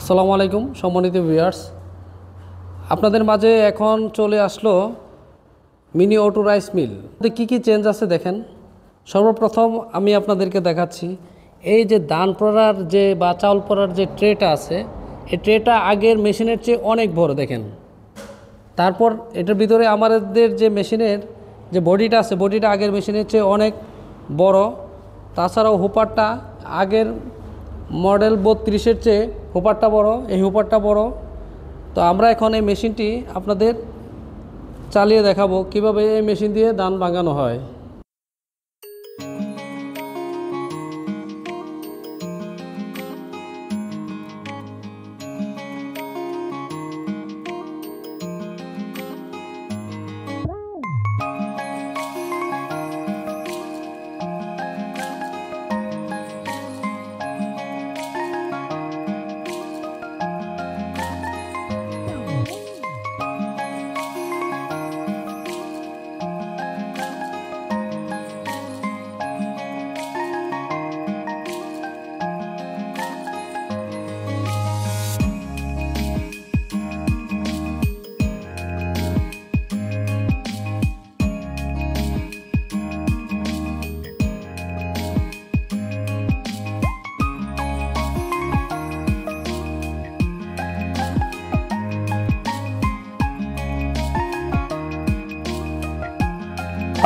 আসসালামু আলাইকুম সম্মানিত ভিউয়ার্স, আপনাদের মাঝে এখন চলে আসলো মিনি অটো রাইস মিল। কী কী চেঞ্জ আছে দেখেন। সর্বপ্রথম আমি আপনাদেরকে দেখাচ্ছি এই যে ধান পড়ার যে বা চাউল পড়ার যে ট্রেটা আছে, এই ট্রেটা আগের মেশিনের চেয়ে অনেক বড় দেখেন। তারপর এটার ভিতরে আমাদের যে মেশিনের যে বডিটা আছে, বডিটা আগের মেশিনের চেয়ে অনেক বড়। তাছাড়াও হুপারটা আগের মডেল 32-এর চেয়ে হুপারটা বড়, এই হুপারটা বড়। তো আমরা এখন এই মেশিনটি আপনাদের চালিয়ে দেখাবো কিভাবে এই মেশিন দিয়ে ধান ভাঙানো হয়।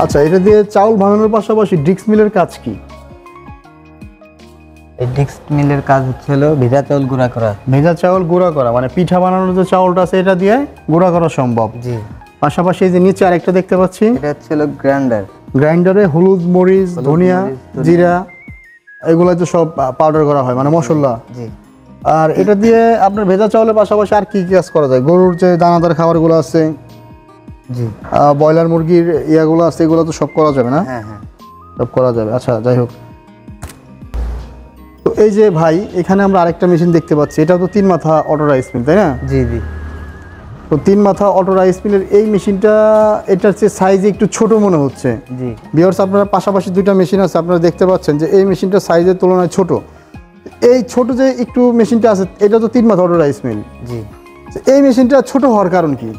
আচ্ছা, এটা দিয়ে চাউল ভাঙানোর পাশাপাশি ডিক্স মিলের কাজ কি? এই ডিক্স মিলের কাজ হচ্ছে হলো ভেজা চাউল গুঁড়া করা। ভেজা চাউল গুঁড়া করা মানে পিঠা বানানোর যে চাউলটা আছে এটা দিয়ে গুঁড়া করা সম্ভব। জি। পাশাপাশি এই যে নিচে আরেকটা দেখতে পাচ্ছি, এটা হচ্ছে হলো গ্রাইন্ডার। গ্রাইন্ডারে হলুদ, মরিচ, ধনিয়া, জিরা এগুলো তো সব পাউডার করা হয় মানে মশলা। জি। আর এটা দিয়ে আপনার ভেজা চাউলের পাশাপাশি আর কি কি কাজ করা যায়? গরুর যে দানাদার খাবারগুলো আছে, জি, ব্রয়লার মুরগির ইয়াগুলো আছে, এগুলো তো সব করা যাবে না? হ্যাঁ হ্যাঁ, সব করা যাবে। আচ্ছা, যাই হোক। তো এই যে ভাই, এখানে আমরা আরেকটা মেশিন দেখতে পাচ্ছি, এটাও তো 3 মাথা অটো রাইস মিল, তাই না? জি জি। তো 3 মাথা অটো রাইস মিলের এই মেশিনটা, এটার চেয়ে সাইজে একটু ছোট মনে হচ্ছে। জি। ভিউয়ার্স, আপনারা পাশাপাশি দুইটা মেশিন আছে, আপনারা দেখতে পাচ্ছেন যে এই মেশিনটা সাইজের তুলনায় ছোট। এই ছোট যে একটু মেশিনটা আছে, এটা তো 3 মাথা অটো রাইস মিল। জি। এই মেশিনটা ছোট হওয়ার কারণ কি?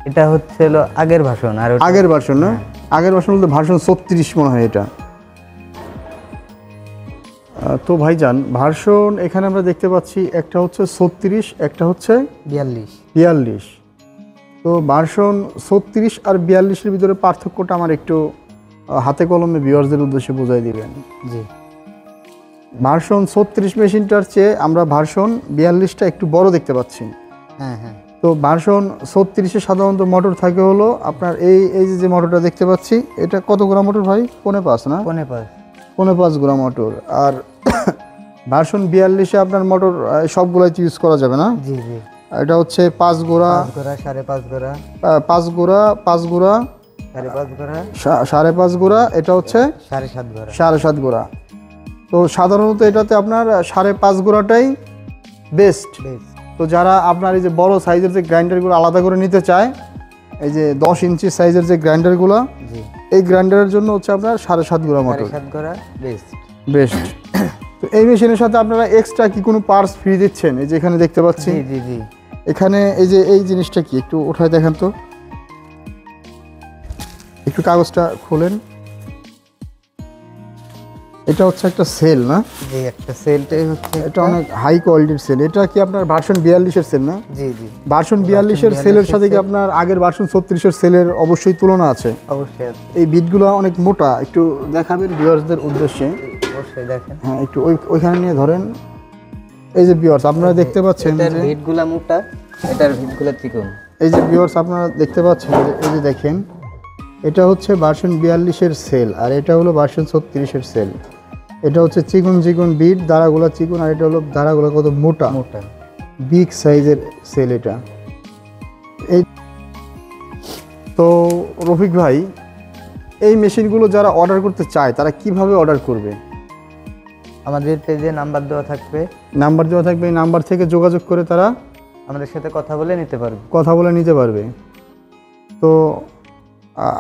এটা হচ্ছে হলো আগের ভার্সন। আর আগের ভার্সন না? আগের ভার্সন বলতে ভার্সন 36 মনে হয় এটা। তো ভাইজান, ভার্সন এখানে আমরা দেখতে পাচ্ছি একটা হচ্ছে 36, একটা হচ্ছে 42। তো ভার্সন 36 আর 42-এর ভিতরে পার্থক্যটা আমার একটু হাতে কলমে ভিউয়ারদের উদ্দেশ্যে বোঝাই দিবেন। জি। ভার্সন 36 মেশিনটার চেয়ে আমরা ভার্সন 42টা একটু বড় দেখতে পাচ্ছি। হ্যাঁ হ্যাঁ। তো ভার্সন 36-এ সাধারণত মোটর থাকে হলো আপনার এই যে মোটরটা দেখতে পাচ্ছি, এটা কত গোড়া মোটর ভাই? 5.5 না? 5.5 গোড়া মোটর। আর ভার্সন 42-এ আপনার মোটর সবগুলাই ইউজ করা যাবে না? জি জি। এটা হচ্ছে 5 গোড়া, 5.5 গোড়া, 5 গোড়া, 5 গোড়া, 5.5 গোড়া, 5.5 গোড়া, এটা হচ্ছে 7.5 গোড়া। 7.5 গোড়া। তো সাধারণত এটাতে আপনার 5.5 গোড়াটাই বেস্ট। তো যারা আপনার এই যে বড় সাইজের যে গ্রাইন্ডারগুলো আলাদা করে নিতে চায়, এই যে 10 ইঞ্চি সাইজের যে গ্রাইন্ডারগুলো, এই গ্রাইন্ডারের জন্য হচ্ছে আপনার 7.5 গোড়া মোটর বেস্ট। তো এই মেশিনের সাথে আপনারা এক্সট্রা কি কোনো পার্টস ফ্রি দিচ্ছেন? এই যে এখানে দেখতে পাচ্ছি, জি জি। এখানে এই যে এই জিনিসটা কি একটু উঠায় দেখেন তো, একটু কাগজটা খোলেন। এটা হচ্ছে একটা সেল না? জি, একটা সেলটাই হচ্ছে, এটা অনেক হাই কোয়ালিটির সেল। এটা কি আপনার ভার্সন 42-এর সেল না? জি জি। ভার্সন 42-এর সেলের সাথে কি আপনার আগের ভার্সন 36-এর সেলের অবশ্যই তুলনা আছে? অবশ্যই আছে। এই বিটগুলো অনেক মোটা, একটু দেখাবেন ভিউয়ার্সদের উদ্দেশ্যে? অবশ্যই দেখেন। হ্যাঁ, একটু ওইখানে নিয়ে ধরেন। এই যে ভিউয়ার্স, আপনারা দেখতে পাচ্ছেন এটার বিটগুলো মোটা, এটার বিটগুলো চিকন। এই যে ভিউয়ার্স, আপনারা দেখতে পাচ্ছেন, এই যে দেখেন, এটা হচ্ছে ভার্সন 42-এর সেল আর এটা হলো ভার্সন 36-এর সেল। এটা হচ্ছে চিকন চিকন বিট, দাঁড়াগুলো চিকন, আর এটা হলো দাঁড়াগুলো কত মোটা মোটা, বিগ সাইজের সেল এটা। এই তো রফিক ভাই, এই মেশিনগুলো যারা অর্ডার করতে চায় তারা কিভাবে অর্ডার করবে? আমাদের পেজে নাম্বার দেওয়া থাকবে। এই নাম্বার থেকে যোগাযোগ করে তারা আমাদের সাথে কথা বলে নিতে পারবে। তো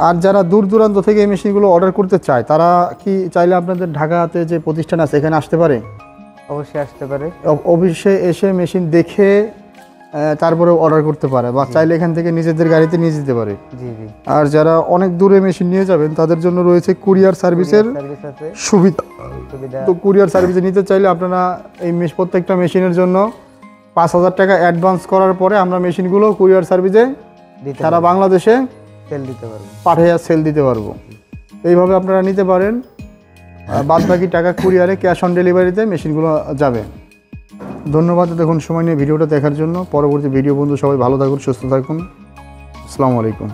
আর যারা দূর দূরান্ত থেকে এই মেশিনগুলো অর্ডার করতে চায় তারা কি চাইলে আপনাদের ঢাকাতে যে প্রতিষ্ঠান আছে এখানে আসতে পারে? অবশ্যই আসতে পারে। অবশ্যই এসে মেশিন দেখে তারপরে অর্ডার করতে পারে, বা চাইলে এখান থেকে নিজেদের গাড়িতে নিয়ে যেতে পারে। জি জি, আর যারা অনেক দূরে মেশিন নিয়ে যাবেন তাদের জন্য রয়েছে কুরিয়ার সার্ভিসের সার্ভিস আছে, সুবিধা। সুবিধা। তো কুরিয়ার সার্ভিসে নিতে চাইলে আপনারা এই প্রত্যেকটা মেশিনের জন্য 5,000 টাকা অ্যাডভান্স করার পরে আমরা মেশিনগুলো কুরিয়ার সার্ভিসে সারা বাংলাদেশে সেল দিতে পারবো। পাঠিয়ে সেল দিতে পারবো। এইভাবে আপনারা নিতে পারেন। বাদ বাকি টাকা কুরিয়ারে ক্যাশ অন ডেলিভারিতে মেশিনগুলো যাবে। ধন্যবাদ দেখুন সময় নিয়ে ভিডিওটা দেখার জন্য। পরবর্তী ভিডিও বন্ধু সবাই ভালো থাকুন, সুস্থ থাকুন। আসসালামু আলাইকুম।